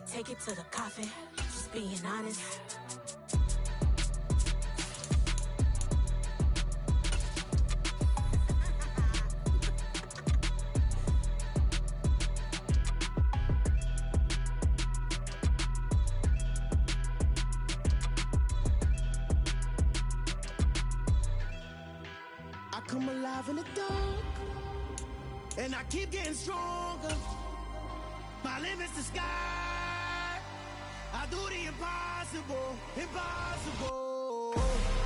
take it to the coffin, just being honest. I come alive in the dark, and I keep getting stronger. My limit's the sky. I do the impossible, impossible.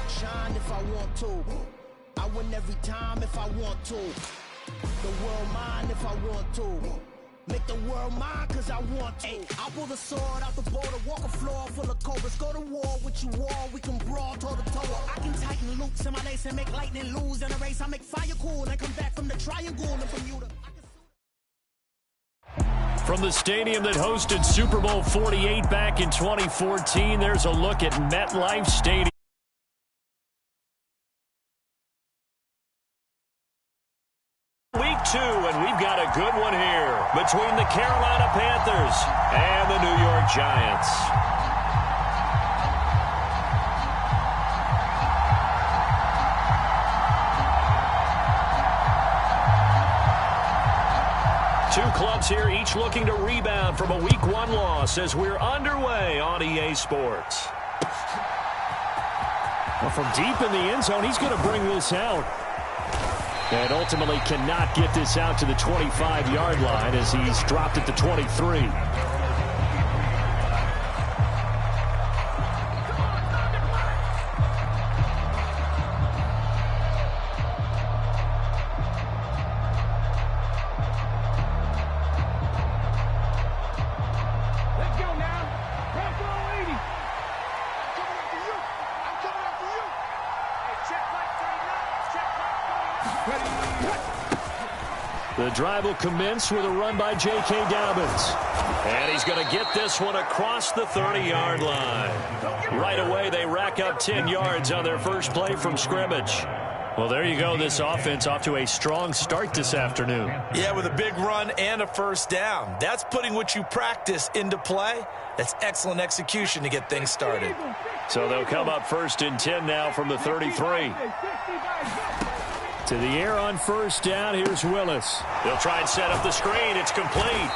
Shine if I want to. I win every time if I want to. The world mine if I want to. Make the world mine cause I want to. I pull the sword out the border, walk a floor full of cobras. Go to war with you all, we can brawl toe to toe. I can tighten loops in my lace and make lightning lose in a race. I make fire cool and come back from the triangle and from you to... From the stadium that hosted Super Bowl 48 back in 2014, there's a look at MetLife Stadium. Week 2, and we've got a good one here between the Carolina Panthers and the New York Giants. Two clubs here, each looking to rebound from a Week 1 loss as we're underway on EA Sports. Well, from deep in the end zone, he's going to bring this out. And ultimately cannot get this out to the 25-yard line as he's dropped at the 23. The drive will commence with a run by J.K. Dobbins. And he's going to get this one across the 30-yard line. Right away, they rack up 10 yards on their first play from scrimmage. Well, there you go. This offense off to a strong start this afternoon. Yeah, with a big run and a first down. That's putting what you practice into play. That's excellent execution to get things started. So they'll come up 1st and 10 now from the 33. To the air on first down, here's Willis. They'll try and set up the screen. It's complete.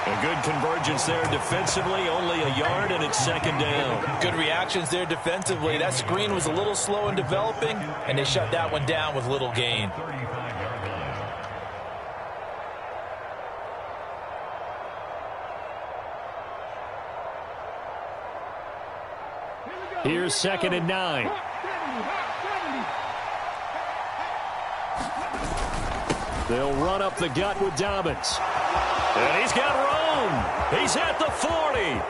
A good convergence there defensively, only a yard, and it's 2nd down. Good reactions there defensively. That screen was a little slow in developing, and they shut that one down with little gain. Here's 2nd and 9. They'll run up the gut with Dobbins. And he's got room. He's at the 40,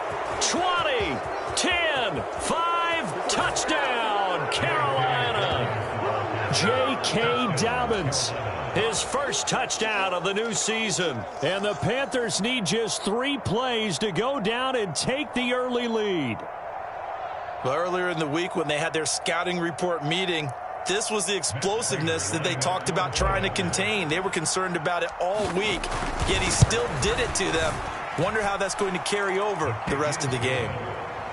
20, 10, 5, touchdown, Carolina. J.K. Dobbins, his first touchdown of the new season. And the Panthers need just 3 plays to go down and take the early lead. Well, earlier in the week when they had their scouting report meeting, this was the explosiveness that they talked about trying to contain. They were concerned about it all week, yet he still did it to them. Wonder how that's going to carry over the rest of the game.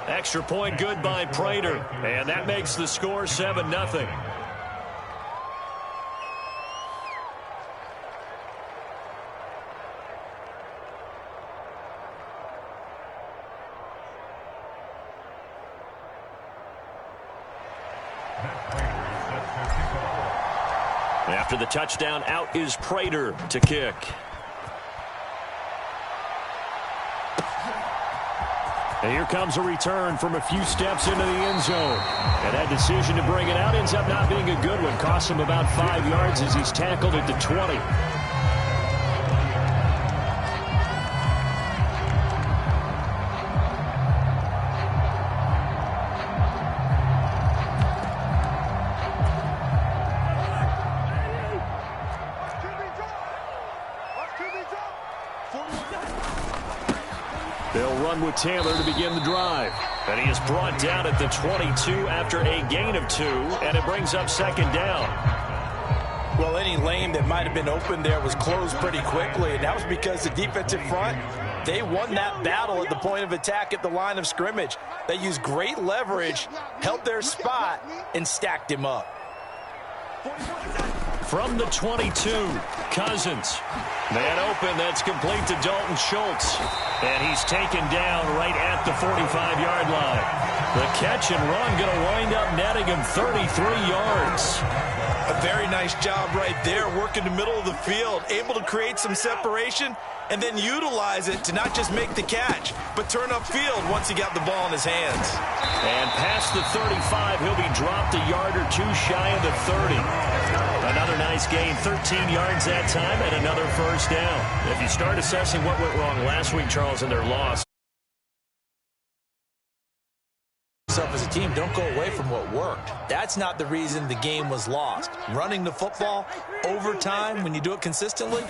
Extra point good by Prater, and that makes the score 7-0. After the touchdown, out is Prater to kick. And here comes a return from a few steps into the end zone. And that decision to bring it out ends up not being a good one. Costs him about 5 yards as he's tackled at the 20. They'll run with Taylor to begin the drive. And he is brought down at the 22 after a gain of 2, and it brings up 2nd down. Well, any lane that might have been open there was closed pretty quickly, and that was because the defensive front They won that battle at the point of attack at the line of scrimmage. They used great leverage, held their spot, and stacked him up. From the 22, Cousins. Man open, that's complete to Dalton Schultz. And he's taken down right at the 45-yard line. The catch and run going to wind up netting him 33 yards. A very nice job right there, working the middle of the field, able to create some separation, and then utilize it to not just make the catch, but turn upfield once he got the ball in his hands. And past the 35, he'll be dropped a yard or two shy of the 30. Another nice gain, 13 yards that time, and another first down. If you start assessing what went wrong last week, Charles, in their loss, as a team, don't go away from what worked. That's not the reason the game was lost. Running the football over time, when you do it consistently,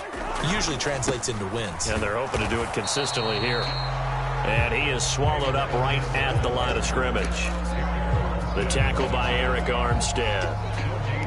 usually translates into wins. And they're hoping to do it consistently here. And he is swallowed up right at the line of scrimmage. The tackle by Eric Armstead.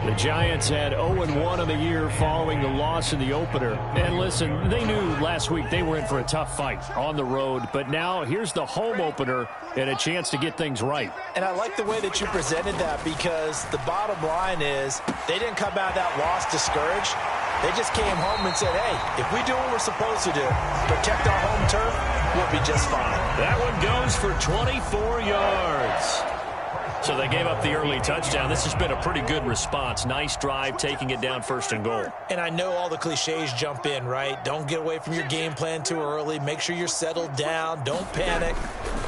The Giants had 0-1 in the year following the loss in the opener. And listen, they knew last week they were in for a tough fight on the road. But now here's the home opener and a chance to get things right. And I like the way that you presented that, because the bottom line is they didn't come out of that loss discouraged. They just came home and said, hey, if we do what we're supposed to do, protect our home turf, we'll be just fine. That one goes for 24 yards. So they gave up the early touchdown. This has been a pretty good response. Nice drive, taking it down 1st and goal. And I know all the cliches jump in, right? Don't get away from your game plan too early. Make sure you're settled down. Don't panic.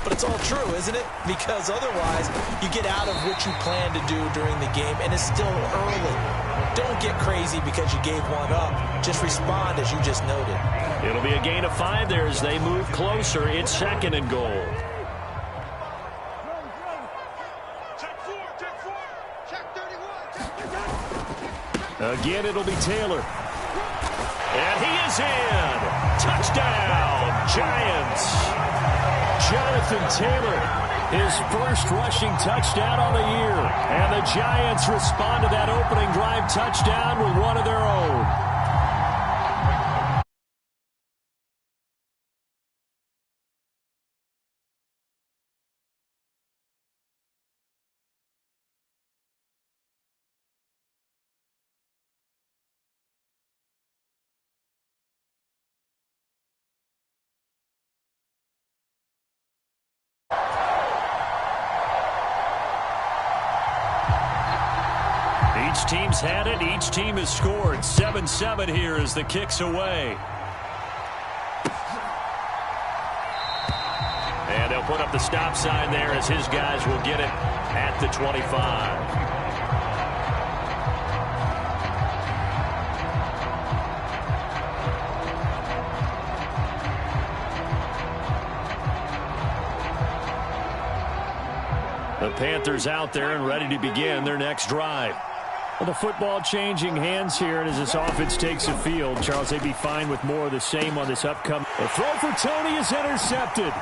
But it's all true, isn't it? Because otherwise, you get out of what you plan to do during the game, and it's still early. Don't get crazy because you gave one up. Just respond as you just noted. It'll be a gain of 5 there as they move closer. It's 2nd and goal. Again, it'll be Taylor. And he is in. Touchdown, Giants. Jonathan Taylor, his first rushing touchdown on the year. And the Giants respond to that opening drive touchdown with one of their own. Each team's had it. Each team has scored. 7-7 here as the kick's away. And they'll put up the stop sign there as his guys will get it at the 25. The Panthers out there and ready to begin their next drive. Well, the football changing hands here, and as this offense takes the field, Charles, they'd be fine with more of the same on this upcoming. The throw for Tony is intercepted.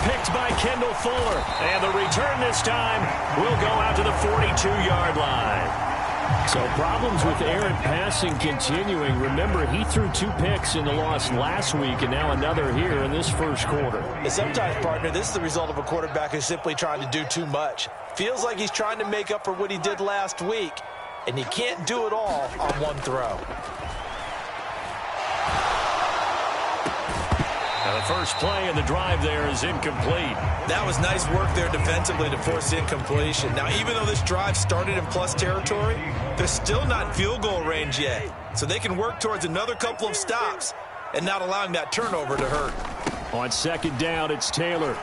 Picked by Kendall Fuller. And the return this time will go out to the 42-yard line. So problems with errant passing continuing. Remember, he threw 2 picks in the loss last week, and now another here in this first quarter. And sometimes, partner, this is the result of a quarterback who's simply trying to do too much. Feels like he's trying to make up for what he did last week, and he can't do it all on one throw. Now the first play in the drive there is incomplete. That was nice work there defensively to force incompletion. Now, even though this drive started in plus territory, they're still not in field goal range yet. So they can work towards another couple of stops and not allowing that turnover to hurt. On 2nd down, it's Taylor.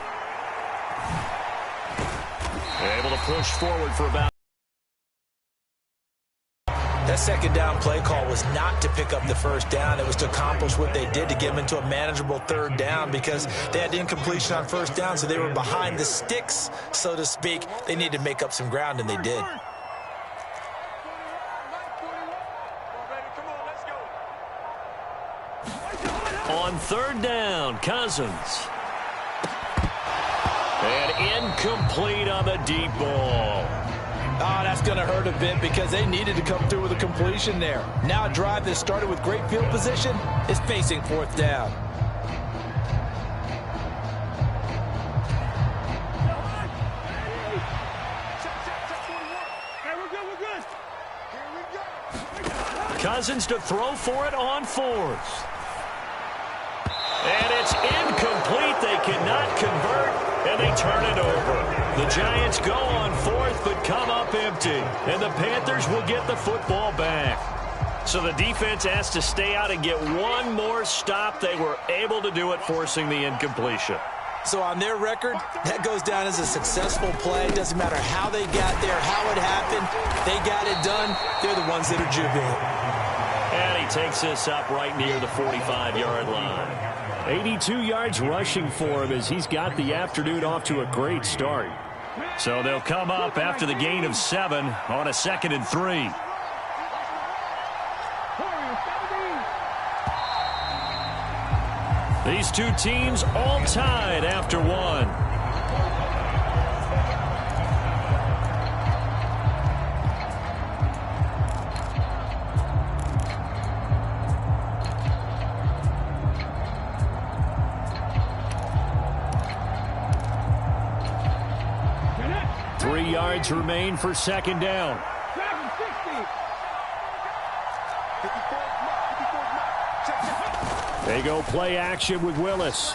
Able to push forward for about. That 2nd down play call was not to pick up the first down. It was to accomplish what they did to get them into a manageable 3rd down, because they had incompletion on 1st down, so they were behind the sticks, so to speak. They needed to make up some ground, and they did. On 3rd down, Cousins. And incomplete on the deep ball. Oh, that's going to hurt a bit because they needed to come through with a completion there. Now a drive that started with great field position is facing 4th down. Cousins to throw for it on fourth. And it's incomplete. They cannot convert, and they turn it over. The Giants go on fourth, but come up empty. And the Panthers will get the football back. So the defense has to stay out and get one more stop. They were able to do it, forcing the incompletion. So on their record, that goes down as a successful play. Doesn't matter how they got there, how it happened. They got it done. They're the ones that are jubilant. And he takes this up right near the 45-yard line. 82 yards rushing for him as he's got the afternoon off to a great start. So they'll come up after the gain of 7 on a 2nd and 3. These two teams all tied after 1. 3 yards remain for 2nd down. They go play action with Willis.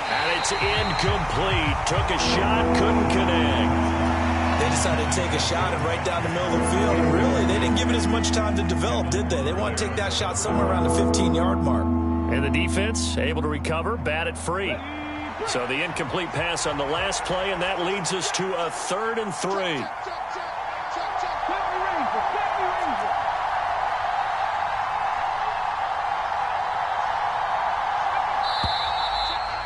And it's incomplete. Took a shot, couldn't connect. They decided to take a shot and right down the middle of the field. And really, they didn't give it as much time to develop, did they? They want to take that shot somewhere around the 15-yard mark. And the defense able to recover, bat it free. So the incomplete pass on the last play, and that leads us to a 3rd and 3.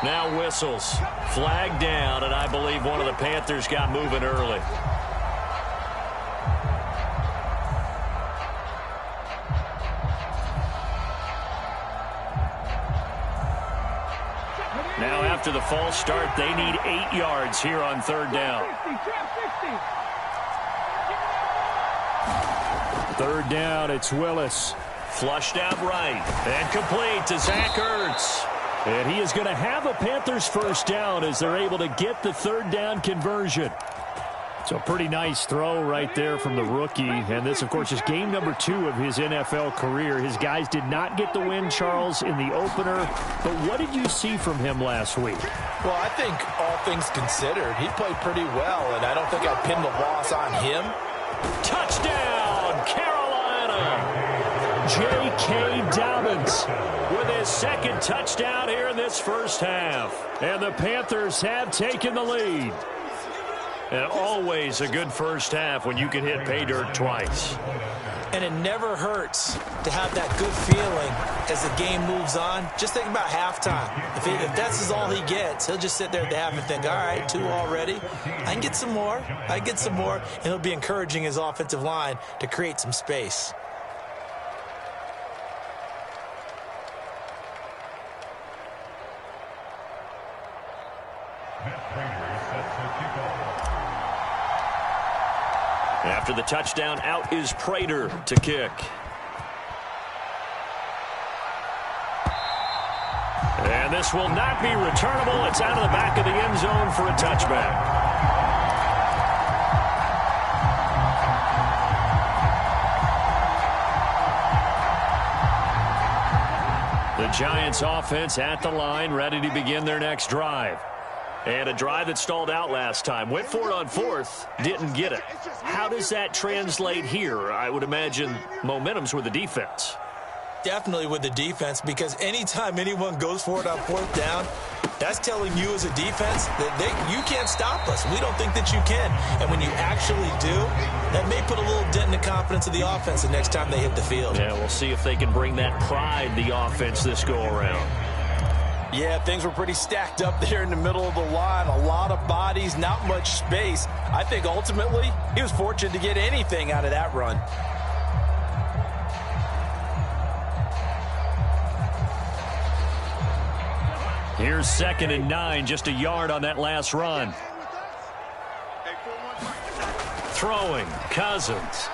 Now whistles. Flag down, and I believe one of the Panthers got moving early. Now after the false start, they need 8 yards here on 3rd down. 3rd down, it's Willis. Flushed out right and complete to Zach Ertz. And he is going to have a Panthers 1st down as they're able to get the 3rd down conversion. So pretty nice throw right there from the rookie. And this, of course, is game number 2 of his NFL career. His guys did not get the win, Charles, in the opener. But what did you see from him last week? Well, I think all things considered, he played pretty well, and I don't think I'd pin the loss on him. Touchdown, Carolina! J.K. Dobbins with his 2nd touchdown here in this 1st half. And the Panthers have taken the lead. And always a good 1st half when you can hit pay dirt twice. And it never hurts to have that good feeling as the game moves on. Just think about halftime. If that's all he gets, he'll just sit there at the half and think, all right, 2 already. I can get some more. I can get some more. And he'll be encouraging his offensive line to create some space. After the touchdown, out is Prater to kick. And this will not be returnable. It's out of the back of the end zone for a touchback. The Giants offense at the line, ready to begin their next drive. And a drive that stalled out last time. Went for it on 4th, didn't get it. How does that translate here? I would imagine momentum's with the defense. Definitely with the defense, because anytime anyone goes for it on 4th down, that's telling you as a defense that you can't stop us. We don't think that you can. And when you actually do, that may put a little dent in the confidence of the offense the next time they hit the field. Yeah, we'll see if they can bring that pride, the offense, this go-around. Yeah, things were pretty stacked up there in the middle of the line. A lot of bodies, not much space. I think ultimately he was fortunate to get anything out of that run. Here's 2nd and 9, just a yard on that last run. Throwing, Cousins.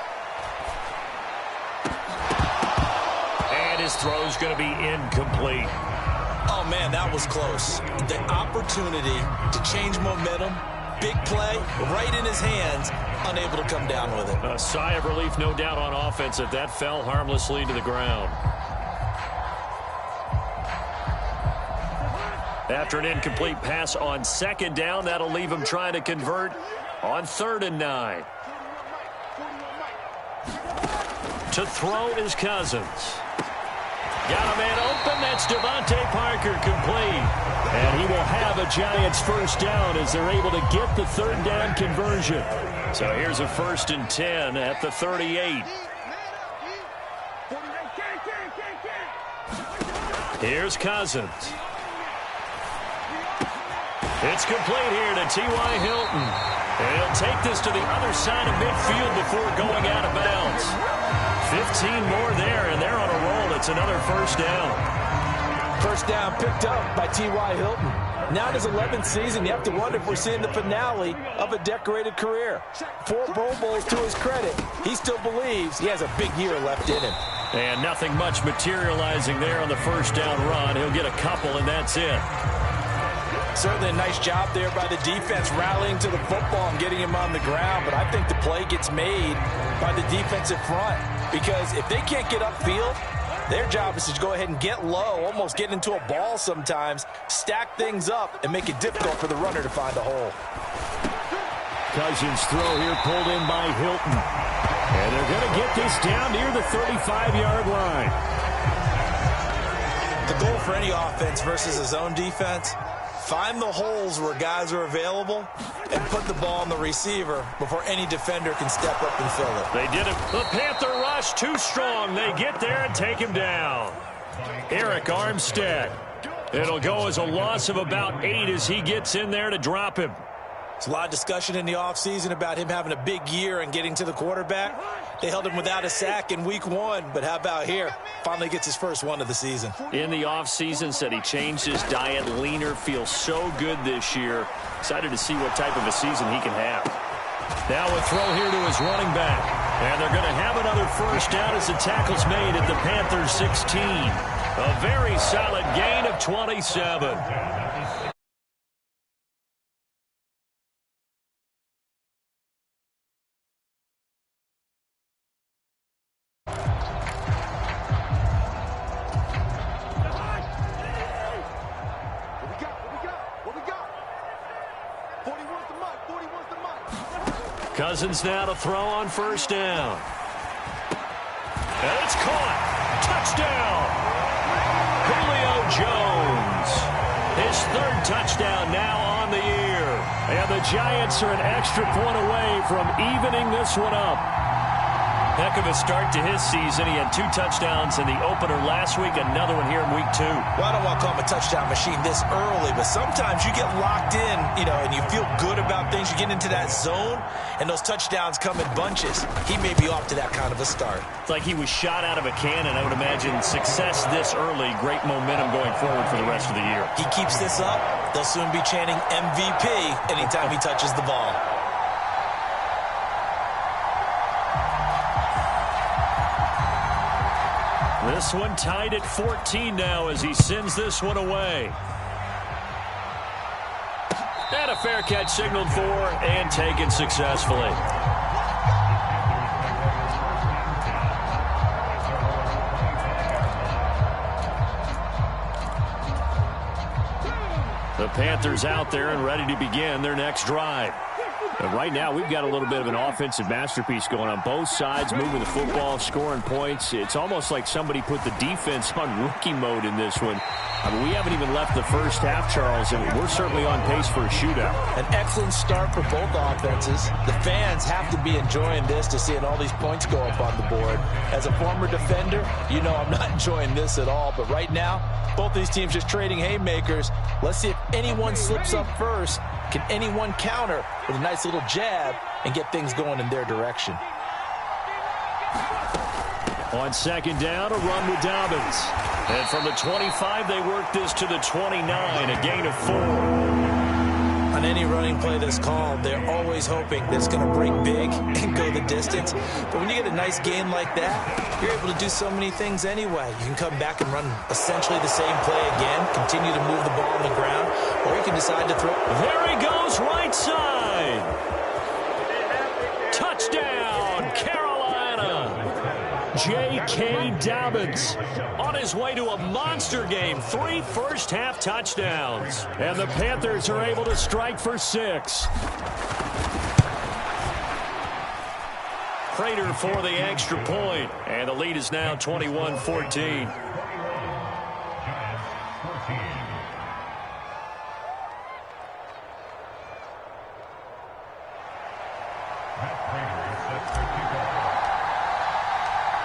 And his throw's going to be incomplete. Oh, man, that was close. The opportunity to change momentum big play right in his hands, unable to come down with it. A sigh of relief, no doubt, on offense if that fell harmlessly to the ground. After an incomplete pass on second down, that'll leave him trying to convert on 3rd and 9. To throw is Cousins. Got a man open. That's Devontae Parker, complete. And he will have a Giants first down as they're able to get the 3rd down conversion. So here's a 1st and 10 at the 38. Here's Cousins. It's complete here to T.Y. Hilton. And he'll take this to the other side of midfield before going out of bounds. 15 more there, and they're on a roll. It's another first down. First down picked up by T.Y. Hilton. Now in his 11th season, you have to wonder if we're seeing the finale of a decorated career. 4 Pro Bowls to his credit. He still believes he has a big year left in him. And nothing much materializing there on the first down run. He'll get a couple, and that's it. Certainly a nice job there by the defense rallying to the football and getting him on the ground, but I think the play gets made by the defensive front because if they can't get upfield, their job is to go ahead and get low, almost get into a ball sometimes, stack things up, and make it difficult for the runner to find a hole. Cousins' throw here pulled in by Hilton. And they're going to get this down near the 35-yard line. The goal for any offense versus his own defense, find the holes where guys are available and put the ball on the receiver before any defender can step up and fill it. They did it. The Panther rush too strong. They get there and take him down. Eric Armstead. It'll go as a loss of about 8 as he gets in there to drop him. There's a lot of discussion in the offseason about him having a big year and getting to the quarterback. They held him without a sack in week 1, but how about here? Finally gets his first one of the season. In the offseason, said he changed his diet, leaner, feels so good this year. Excited to see what type of a season he can have. Now a throw here to his running back. And they're going to have another first down as the tackle's made at the Panthers 16. A very solid gain of 27. Cousins now to throw on first down. And it's caught. Touchdown. Julio Jones. His 3rd touchdown now on the year. And the Giants are an extra point away from evening this one up. Heck of a start to his season. He had 2 touchdowns in the opener last week, another one here in week 2. Well, I don't want to call him a touchdown machine this early, but sometimes you get locked in, and you feel good about things. You get into that zone, and those touchdowns come in bunches. He may be off to that kind of a start. It's like he was shot out of a cannon. I would imagine success this early, great momentum going forward for the rest of the year. He keeps this up, they'll soon be chanting MVP anytime he touches the ball. This one tied at 14 now as he sends this one away. And a fair catch signaled for and taken successfully. The Panthers out there and ready to begin their next drive. And right now, we've got a little bit of an offensive masterpiece going on both sides, moving the football, scoring points. It's almost like somebody put the defense on rookie mode in this one. I mean, we haven't even left the first half, Charles, and we're certainly on pace for a shootout. An excellent start for both offenses. The fans have to be enjoying this to seeing all these points go up on the board. As a former defender, you know I'm not enjoying this at all. But right now, both these teams just trading haymakers. Let's see if anyone slips up first. Can anyone counter with a nice little jab and get things going in their direction? On second down, a run with Dobbins. And from the 25, they work this to the 29, a gain of 4. On any running play that's called, they're always hoping that it's going to break big and go the distance. But when you get a nice gain like that, you're able to do so many things anyway. You can come back and run essentially the same play again, continue to move the ball on the ground, or he can decide to throw. There he goes, right side. Touchdown, Carolina. J.K. Dobbins on his way to a monster game. 3 first-half touchdowns. And the Panthers are able to strike for 6. Prater for the extra point. And the lead is now 21-14.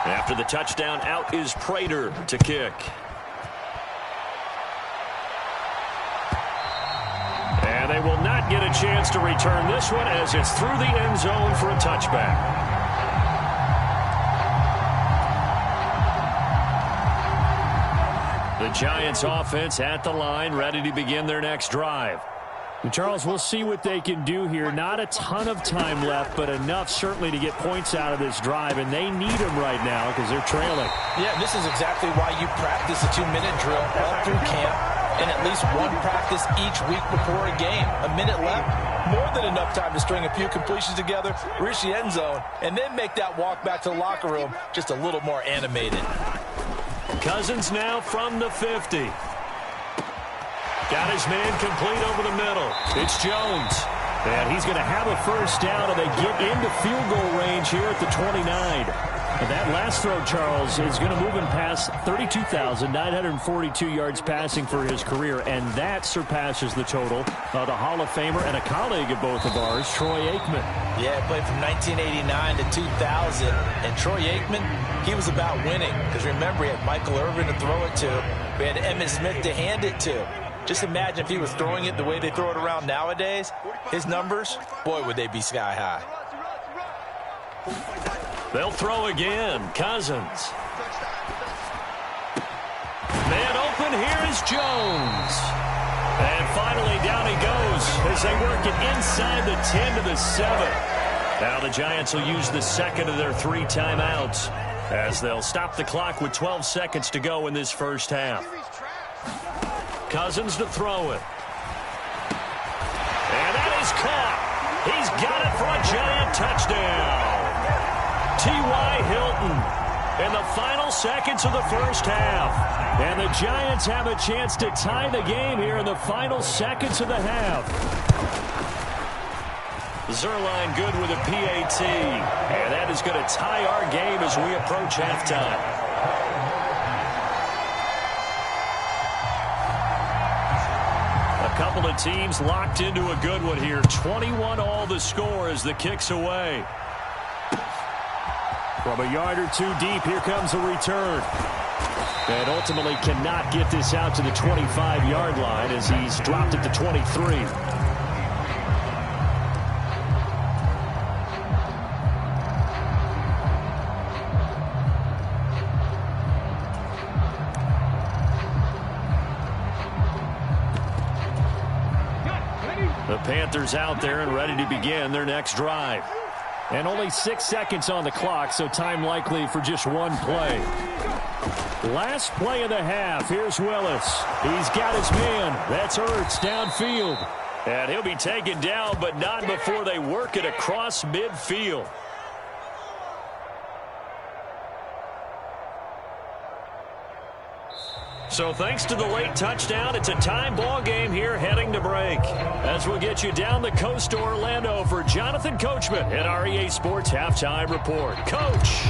After the touchdown, out is Prater to kick. And they will not get a chance to return this one as it's through the end zone for a touchback. The Giants offense at the line, ready to begin their next drive. Charles, we'll see what they can do here. Not a ton of time left, but enough certainly to get points out of this drive, and they need them right now because they're trailing. Yeah, this is exactly why you practice a 2-minute drill all through camp and at least one practice each week before a game. A minute left, more than enough time to string a few completions together, reach the end zone, and then make that walk back to the locker room just a little more animated. Cousins now from the 50. Got his man complete over the middle. It's Jones. And he's going to have a first down, and they get into field goal range here at the 29. And that last throw, Charles, is going to move him past 32,942 yards passing for his career, and that surpasses the total of the Hall of Famer and a colleague of both of ours, Troy Aikman. Yeah, he played from 1989 to 2000, and Troy Aikman, he was about winning. Because remember, he had Michael Irvin to throw it to. We had Emmitt Smith to hand it to. Just imagine if he was throwing it the way they throw it around nowadays. His numbers, boy, would they be sky high. They'll throw again. Cousins. Man open. Here is Jones. And finally down he goes as they work it inside the 10 to the 7. Now the Giants will use the second of their 3 timeouts as they'll stop the clock with 12 seconds to go in this first half. Cousins to throw it. And that is caught. He's got it for a Giant touchdown. T.Y. Hilton in the final seconds of the first half. And the Giants have a chance to tie the game here in the final seconds of the half. Zerline good with a PAT. And that is going to tie our game as we approach halftime. Couple of teams locked into a good one here. 21 all the score as the kick's away. From a yard or 2 deep, here comes a return. And ultimately cannot get this out to the 25-yard line as he's dropped it to 23. The Panthers out there and ready to begin their next drive. And only 6 seconds on the clock, so time likely for just one play. Last play of the half. Here's Willis. He's got his man. That's Ertz downfield. And he'll be taken down, but not before they work it across midfield. So thanks to the late touchdown, it's a time ball game here heading to break. As we'll get you down the coast to Orlando for Jonathan Coachman at our EA Sports Halftime Report. Coach!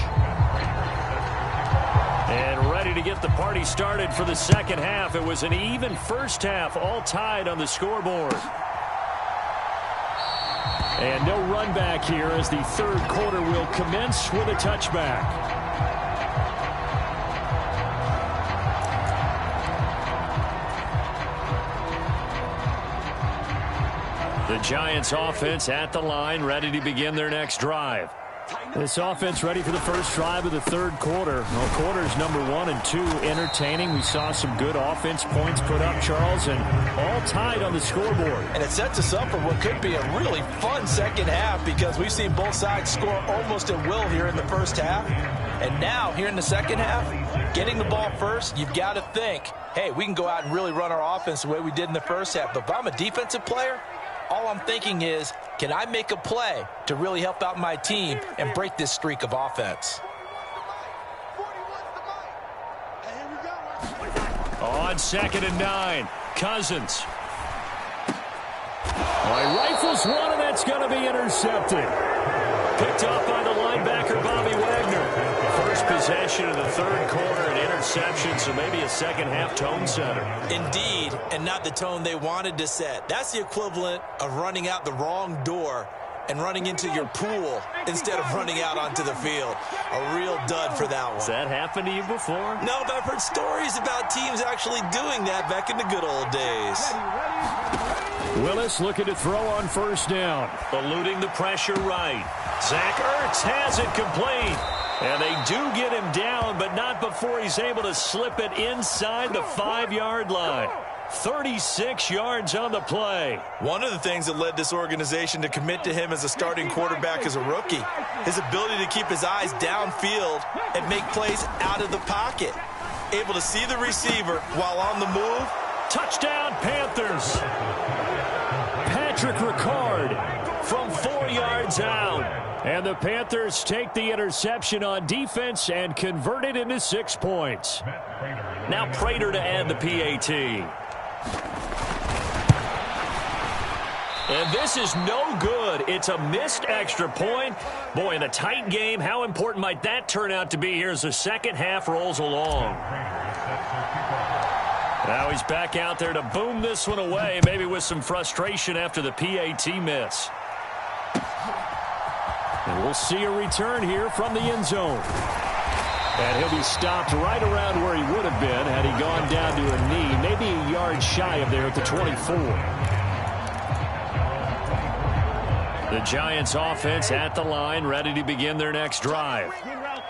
And ready to get the party started for the second half. It was an even first half, all tied on the scoreboard. And no run back here as the third quarter will commence with a touchback. The Giants offense at the line, ready to begin their next drive. This offense ready for the first drive of the third quarter. Well, quarters number 1 and 2 entertaining. We saw some good offense points put up, Charles, and all tied on the scoreboard. And it sets us up for what could be a really fun second half because we've seen both sides score almost at will here in the first half. And now, here in the second half, getting the ball first, you've got to think, hey, we can go out and really run our offense the way we did in the first half. But if I'm a defensive player, all I'm thinking is, can I make a play to really help out my team and break this streak of offense? On 2nd and 9, Cousins. He rifles one, and that's going to be intercepted. Picked up by the linebacker, Bobby Wagner. First possession of the third quarter, an interception, so maybe a second-half tone setter. Indeed, and not the tone they wanted to set. That's the equivalent of running out the wrong door and running into your pool instead of running out onto the field. A real dud for that one. Has that happened to you before? No, but I've heard stories about teams actually doing that back in the good old days. Willis looking to throw on first down. Eluding the pressure right. Zach Ertz has it complete. And they do get him down, but not before he's able to slip it inside the 5-yard line. 36 yards on the play. One of the things that led this organization to commit to him as a starting quarterback as a rookie, his ability to keep his eyes downfield and make plays out of the pocket. Able to see the receiver while on the move. Touchdown, Panthers. Patrick Ricard from 4 yards out. And the Panthers take the interception on defense and convert it into 6 points. Now Prater to add the PAT. And this is no good. It's a missed extra point. Boy, in a tight game, how important might that turn out to be here as the second half rolls along? Now he's back out there to boom this one away, maybe with some frustration after the PAT miss. And we'll see a return here from the end zone. And he'll be stopped right around where he would have been had he gone down to a knee, maybe a yard shy of there at the 24. The Giants offense at the line, ready to begin their next drive.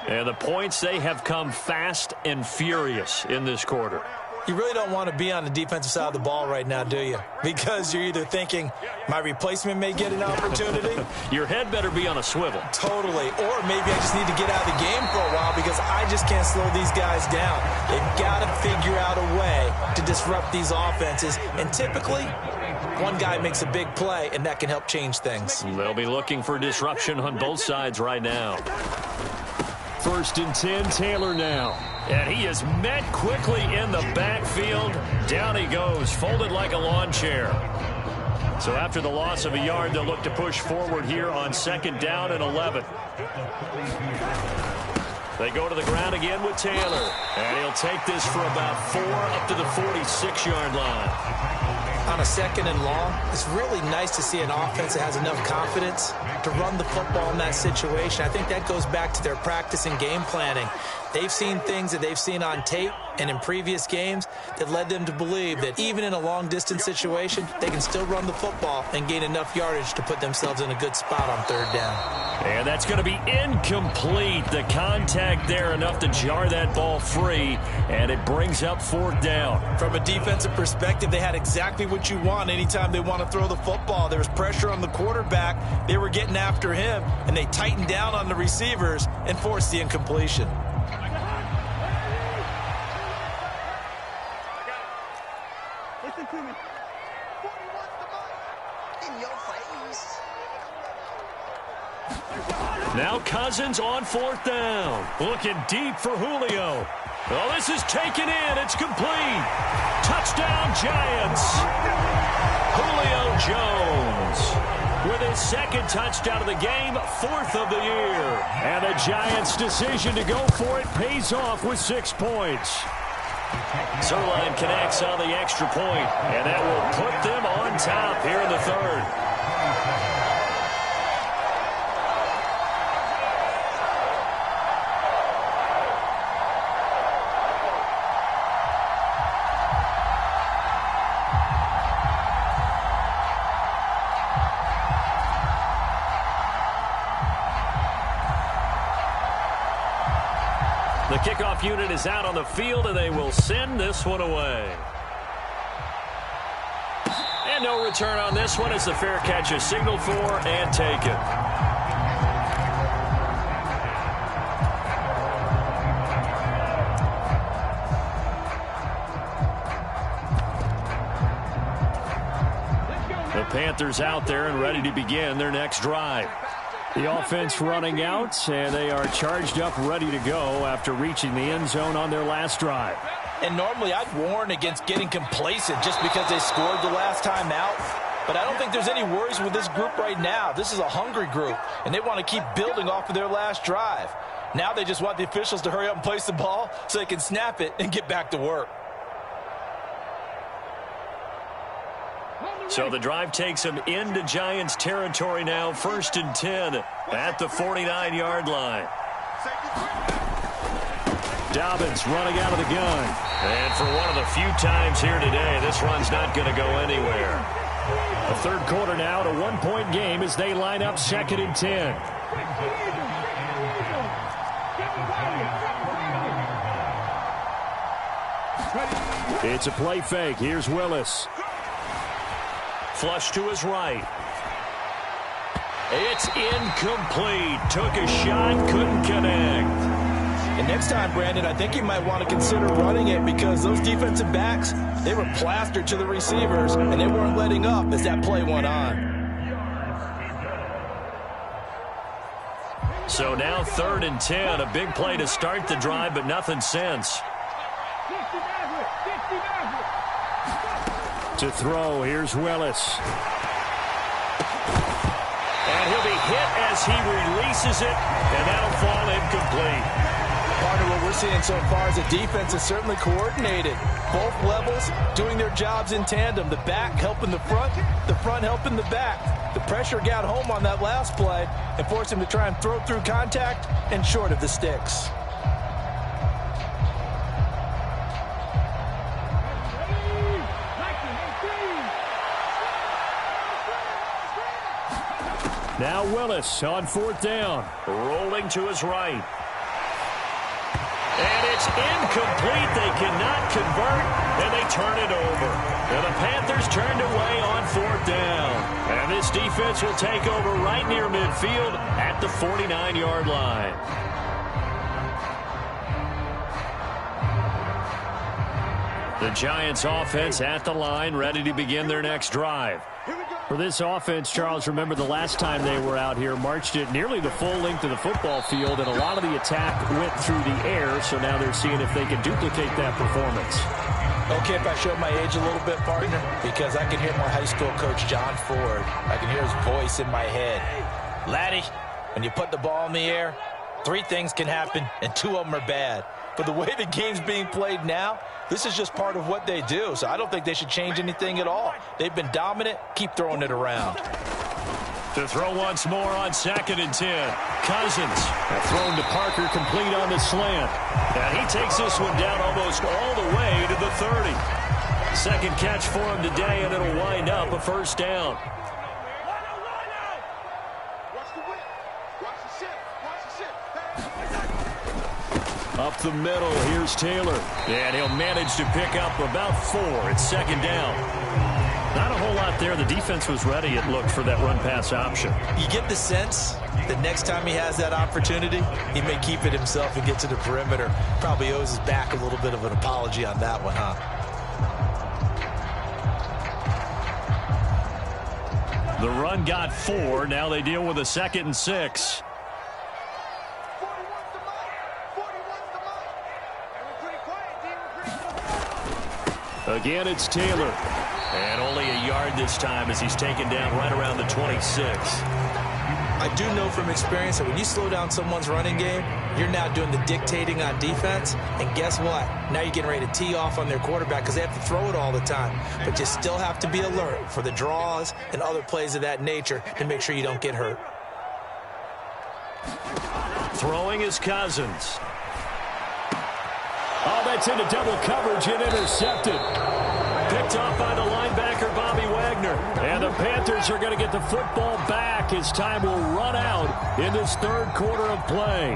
And the points, they have come fast and furious in this quarter. You really don't want to be on the defensive side of the ball right now, do you? Because you're either thinking, my replacement may get an opportunity. Your head better be on a swivel. Totally. Or maybe I just need to get out of the game for a while because I just can't slow these guys down. They've got to figure out a way to disrupt these offenses. And typically, one guy makes a big play, and that can help change things. They'll be looking for disruption on both sides right now. 1st and 10, Taylor now. And he is met quickly in the backfield. Down he goes, folded like a lawn chair. So after the loss of a yard, they'll look to push forward here on 2nd down and 11. They go to the ground again with Taylor. And he'll take this for about 4 up to the 46-yard line. On a 2nd and long, it's really nice to see an offense that has enough confidence to run the football in that situation. I think that goes back to their practice and game planning. They've seen things that they've seen on tape and in previous games that led them to believe that even in a long-distance situation, they can still run the football and gain enough yardage to put themselves in a good spot on 3rd down. And that's going to be incomplete. The contact there enough to jar that ball free, and it brings up 4th down. From a defensive perspective, they had exactly what you want anytime they want to throw the football. There was pressure on the quarterback. They were getting after him, and they tightened down on the receivers and forced the incompletion. Now Cousins on 4th down. Looking deep for Julio. Oh, this is taken in. It's complete. Touchdown, Giants. Julio Jones with his 2nd touchdown of the game, 4th of the year. And the Giants' decision to go for it pays off with 6 points. Zerline connects on the extra point, and that will put them on top here in the 3rd. kickoff unit is out on the field, and they will send this one away. And no return on this one as the fair catch is signaled for and taken. The Panthers out there and ready to begin their next drive. The offense running out, and they are charged up, ready to go after reaching the end zone on their last drive. And normally I'd warn against getting complacent just because they scored the last time out. But I don't think there's any worries with this group right now. This is a hungry group, and they want to keep building off of their last drive. Now they just want the officials to hurry up and place the ball so they can snap it and get back to work. So the drive takes them into Giants territory now, 1st and 10 at the 49-yard line. Dobbins running out of the gun. And for one of the few times here today, this run's not going to go anywhere. The third quarter now at a one-point game as they line up 2nd and 10. It's a play fake. Here's Willis. Flush to his right. It's incomplete. Took a shot, couldn't connect. And next time, Brandon, I think you might want to consider running it because those defensive backs, they were plastered to the receivers, and they weren't letting up as that play went on. So now 3rd and 10, a big play to start the drive, but nothing since. To throw, here's Willis. And he'll be hit as he releases it, and that'll fall incomplete. Part of what we're seeing so far is the defense is certainly coordinated. Both levels doing their jobs in tandem. The back helping the front helping the back. The pressure got home on that last play and forced him to try and throw through contact and short of the sticks. Now Willis on 4th down. Rolling to his right. And it's incomplete. They cannot convert, and they turn it over. And the Panthers turned away on 4th down. And this defense will take over right near midfield at the 49-yard line. The Giants offense at the line, ready to begin their next drive. For this offense, Charles, remember the last time they were out here, marched it nearly the full length of the football field, and a lot of the attack went through the air, so now they're seeing if they can duplicate that performance. Okay, if I show my age a little bit, partner, because I can hear my high school coach, John Ford. I can hear his voice in my head. Laddie, when you put the ball in the air, 3 things can happen, and 2 of them are bad. But the way the game's being played now, this is just part of what they do. So I don't think they should change anything at all. They've been dominant. Keep throwing it around. To throw once more on 2nd and 10. Cousins. Thrown to Parker, complete on the slant. And he takes this one down almost all the way to the 30. Second catch for him today, and it'll wind up a 1st down. Up the middle, here's Taylor. And he'll manage to pick up about 4. It's 2nd down. Not a whole lot there. The defense was ready, it looked, for that run-pass option. You get the sense that next time he has that opportunity, he may keep it himself and get to the perimeter. Probably owes his back a little bit of an apology on that one, huh? The run got 4. Now they deal with a 2nd and 6. Again, it's Taylor. And only a yard this time as he's taken down right around the 26. I do know from experience that when you slow down someone's running game, you're now doing the dictating on defense. And guess what? Now you're getting ready to tee off on their quarterback because they have to throw it all the time. But you still have to be alert for the draws and other plays of that nature to make sure you don't get hurt. Throwing is Cousins. Oh, that's into double coverage and intercepted. Picked off by the linebacker, Bobby Wagner. And the Panthers are going to get the football back as time will run out in this 3rd quarter of play.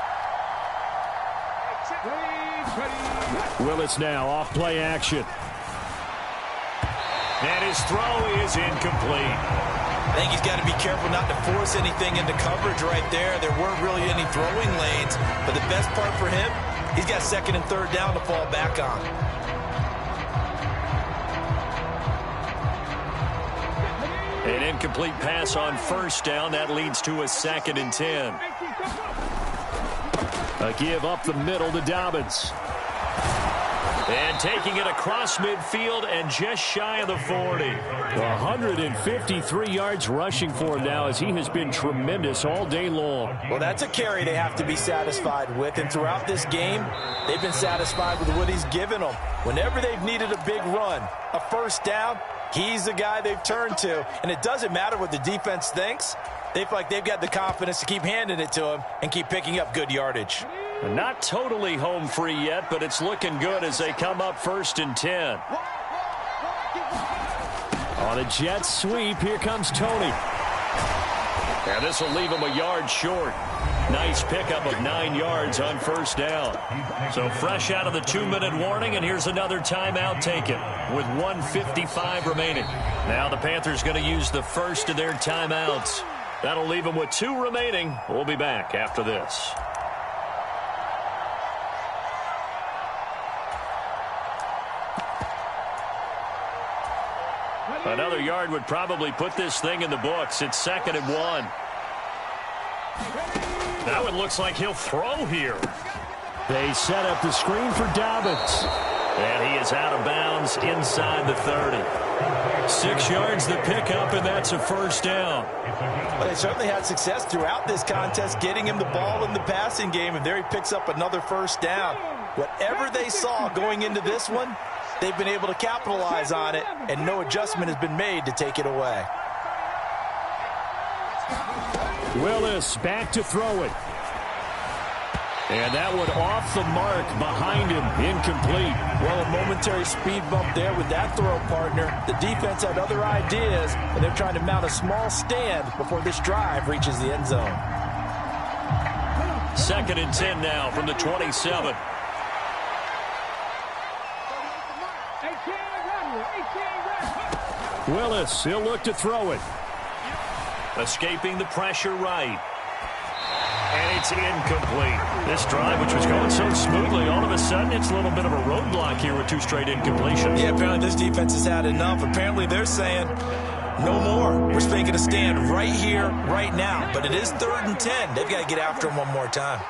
Willis now off play action. And his throw is incomplete. I think he's got to be careful not to force anything into coverage right there. There weren't really any throwing lanes, but the best part for him, he's got second and third down to fall back on. An incomplete pass on first down. That leads to a 2nd and 10. A give up the middle to Dobbins. And taking it across midfield and just shy of the 40. 153 yards rushing for him now as he has been tremendous all day long. Well, that's a carry they have to be satisfied with. And throughout this game, they've been satisfied with what he's given them. Whenever they've needed a big run, a first down, he's the guy they've turned to. And it doesn't matter what the defense thinks. They feel like they've got the confidence to keep handing it to him and keep picking up good yardage. Not totally home free yet, but it's looking good as they come up 1st and 10. On a jet sweep, here comes Tony. And this will leave him a yard short. Nice pickup of 9 yards on first down. So fresh out of the 2-minute warning, and here's another timeout taken with 1:55 remaining. Now the Panthers going to use the first of their timeouts. That'll leave them with 2 remaining. We'll be back after this. Another yard would probably put this thing in the books. It's 2nd and 1. That one looks like he'll throw here. They set up the screen for Dobbins. And he is out of bounds inside the 30. 6 yards the pickup, and that's a first down. Well, they certainly had success throughout this contest getting him the ball in the passing game, and there he picks up another first down. Whatever they saw going into this one, they've been able to capitalize on it, and no adjustment has been made to take it away. Willis back to throw it. And that one off the mark behind him, incomplete. Well, a momentary speed bump there with that throw, partner. The defense had other ideas, and they're trying to mount a small stand before this drive reaches the end zone. 2nd and 10 now from the 27. Willis, he'll look to throw it. Escaping the pressure right. And it's incomplete. This drive, which was going so smoothly, all of a sudden it's a little bit of a roadblock here with 2 straight incompletions. Yeah, apparently this defense has had enough. Apparently they're saying, no more. We're making a stand right here, right now. But it is 3rd and 10. They've got to get after him one more time.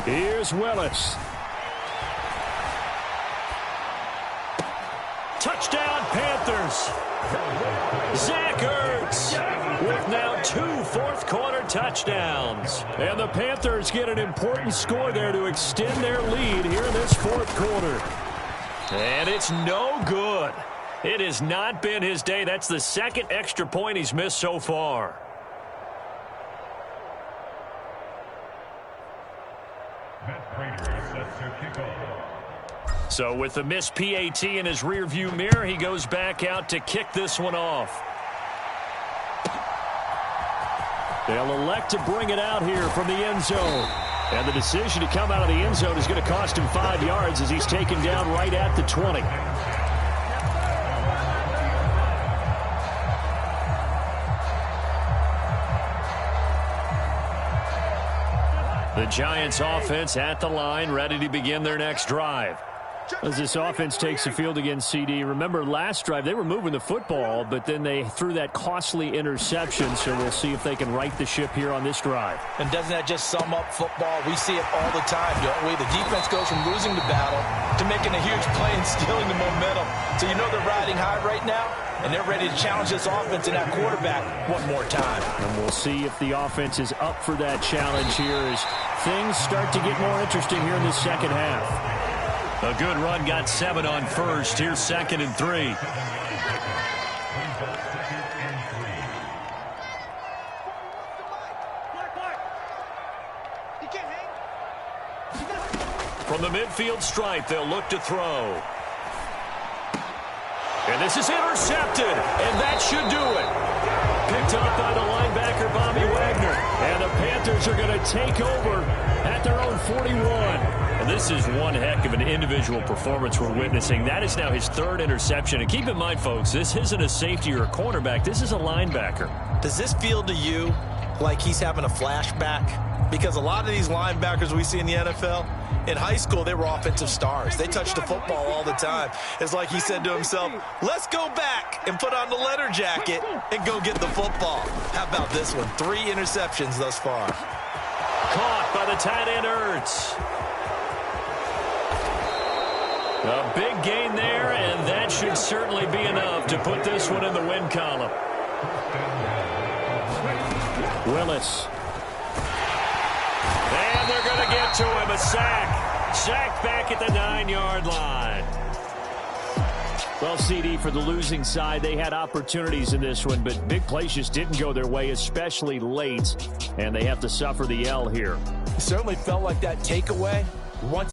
Here's Willis. Touchdown, Panthers. Zach Ertz with now 2 fourth-quarter touchdowns. And the Panthers get an important score there to extend their lead here in this 4th quarter. And it's no good. It has not been his day. That's the 2nd extra point he's missed so far. So with the missed PAT in his rearview mirror, he goes back out to kick this one off. They'll elect to bring it out here from the end zone. And the decision to come out of the end zone is going to cost him 5 yards as he's taken down right at the 20. The Giants offense at the line, ready to begin their next drive. As this offense takes the field against CD, remember last drive they were moving the football, but then they threw that costly interception, so we'll see if they can right the ship here on this drive. And doesn't that just sum up football? We see it all the time, don't we? The defense goes from losing the battle to making a huge play and stealing the momentum. So you know they're riding high right now, and they're ready to challenge this offense and that quarterback one more time. And we'll see if the offense is up for that challenge here as things start to get more interesting here in the second half. A good run got 7 on first. Here's 2nd and 3. From the midfield stripe, they'll look to throw. And this is intercepted, and that should do it. Picked up by the linebacker, Bobby Wagner. And the Panthers are going to take over at their own 41. And this is one heck of an individual performance we're witnessing. That is now his third interception. And keep in mind, folks, this isn't a safety or a cornerback. This is a linebacker. Does this feel to you like he's having a flashback? Because a lot of these linebackers we see in the NFL, in high school, they were offensive stars. They touched the football all the time. It's like he said to himself, let's go back and put on the leather jacket and go get the football. How about this one? 3 interceptions thus far. Caught by the tight end, Ertz. A big gain there, and that should certainly be enough to put this one in the win column. Willis. And they're going to get to him. A sack. Sacked back at the 9-yard line. Well, CD, for the losing side, they had opportunities in this one, but big plays just didn't go their way, especially late, and they have to suffer the L here. It certainly felt like that takeaway. Once